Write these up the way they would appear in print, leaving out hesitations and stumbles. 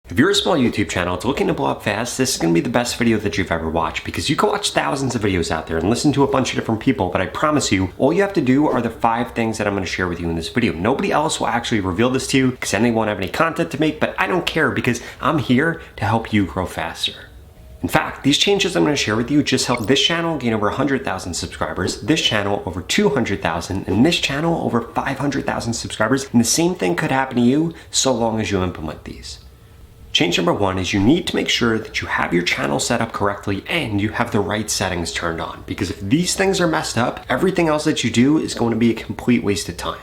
If you're a small YouTube channel that's looking to blow up fast, this is going to be the best video that you've ever watched, because you can watch thousands of videos out there and listen to a bunch of different people, but I promise you, all you have to do are the 5 things that I'm going to share with you in this video. Nobody else will actually reveal this to you because then they won't have any content to make, but I don't care because I'm here to help you grow faster. In fact, these changes I'm going to share with you just help this channel gain over 100,000 subscribers, this channel over 200,000, and this channel over 500,000 subscribers, and the same thing could happen to you so long as you implement these. Change number 1 is you need to make sure that you have your channel set up correctly and you have the right settings turned on. Because if these things are messed up, everything else that you do is going to be a complete waste of time.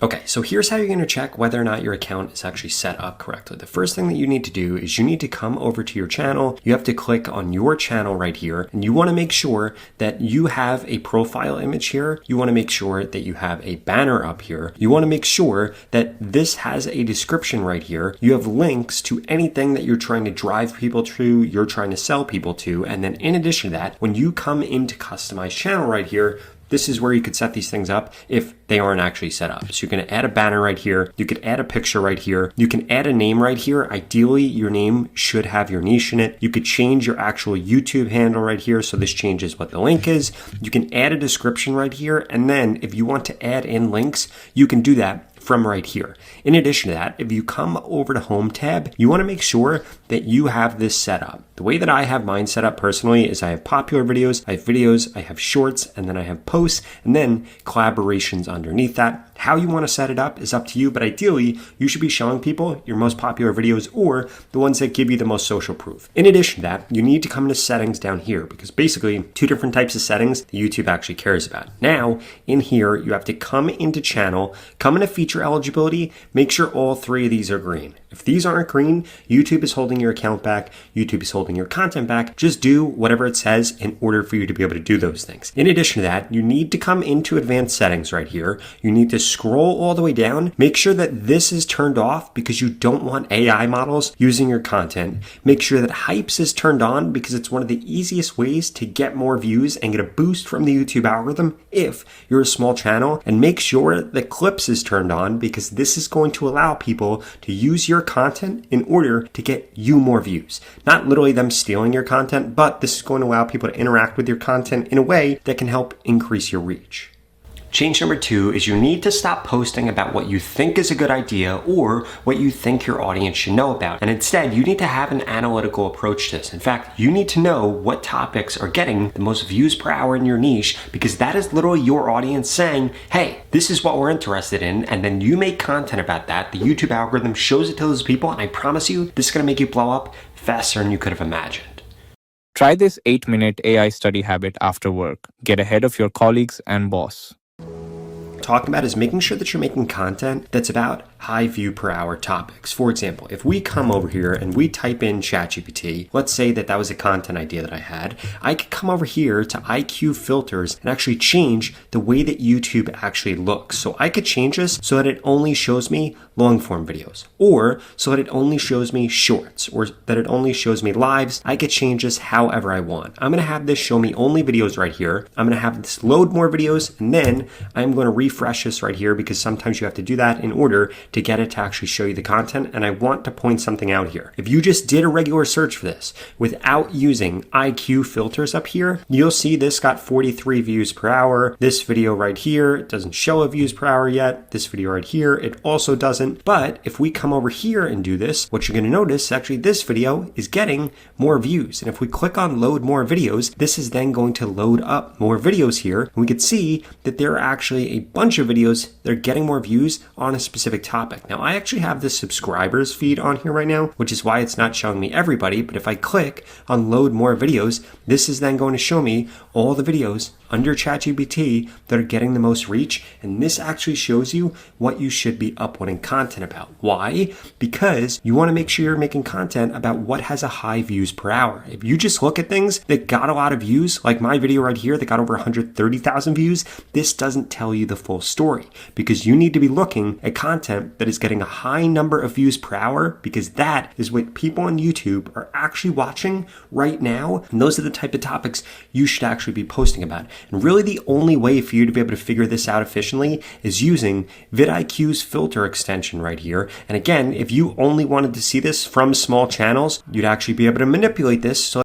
Okay, so here's how you're going to check whether or not your account is actually set up correctly. The first thing that you need to do is you need to come over to your channel. You have to click on your channel right here, and you want to make sure that you have a profile image here. You want to make sure that you have a banner up here. You want to make sure that this has a description right here. You have links to anything that you're trying to drive people to, you're trying to sell people to. And then in addition to that, when you come into customize channel right here, this is where you could set these things up if they aren't actually set up. So you're going to add a banner right here. You could add a picture right here. You can add a name right here. Ideally, your name should have your niche in it. You could change your actual YouTube handle right here. So this changes what the link is. You can add a description right here. And then if you want to add in links, you can do that from right here. In addition to that, if you come over to Home tab, you want to make sure that you have this set up. The way that I have mine set up personally is I have popular videos, I have shorts, and then I have posts, and then collaborations underneath that. How you want to set it up is up to you, but ideally, you should be showing people your most popular videos or the ones that give you the most social proof. In addition to that, you need to come into settings down here because basically 2 different types of settings that YouTube actually cares about. Now, in here, you have to come into channel, come into feature eligibility, make sure all 3 of these are green. If these aren't green, YouTube is holding your account back, YouTube is holding your content back. Just do whatever it says in order for you to be able to do those things. In addition to that, you need to come into advanced settings right here. You need to scroll all the way down. Make sure that this is turned off because you don't want AI models using your content. Make sure that hypes is turned on because it's one of the easiest ways to get more views and get a boost from the YouTube algorithm if you're a small channel. And make sure that clips is turned on because this is going to allow people to use your content in order to get you more views. Not literally them stealing your content, but this is going to allow people to interact with your content in a way that can help increase your reach. Change number 2 is you need to stop posting about what you think is a good idea or what you think your audience should know about. And instead, you need to have an analytical approach to this. In fact, you need to know what topics are getting the most views per hour in your niche because that is literally your audience saying, hey, this is what we're interested in. And then you make content about that. The YouTube algorithm shows it to those people. And I promise you, this is going to make you blow up faster than you could have imagined. Try this 8-minute AI study habit after work. Get ahead of your colleagues and boss. Talking about is making sure that you're making content that's about high view per hour topics. For example, if we come over here and we type in ChatGPT, let's say that was a content idea that I had, I could come over here to IQ filters and actually change the way that YouTube actually looks. So I could change this so that it only shows me long form videos, or so that it only shows me shorts, or that it only shows me lives. I could change this however I want. I'm going to have this show me only videos right here. I'm going to have this load more videos, and then I'm going to refresh this right here because sometimes you have to do that in order to get it to actually show you the content. And I want to point something out here. If you just did a regular search for this without using IQ filters up here, you'll see this got 43 views per hour. This video right here, it doesn't show a views per hour yet. This video right here, it also doesn't. But if we come over here and do this, what you're going to notice, actually this video is getting more views. And if we click on load more videos, this is then going to load up more videos here. And we could see that there are actually a bunch of videos that are getting more views on a specific topic. Now, I actually have this subscribers feed on here right now, which is why it's not showing me everybody. But if I click on load more videos, this is then going to show me all the videos under ChatGPT that are getting the most reach. And this actually shows you what you should be uploading content about. Why? Because you want to make sure you're making content about what has a high views per hour. If you just look at things that got a lot of views, like my video right here that got over 130,000 views, this doesn't tell you the full story because you need to be looking at content that is getting a high number of views per hour because that is what people on YouTube are actually watching right now. And those are the type of topics you should actually be posting about. And really the only way for you to be able to figure this out efficiently is using vidIQ's filter extension right here. And again, if you only wanted to see this from small channels, you'd actually be able to manipulate this so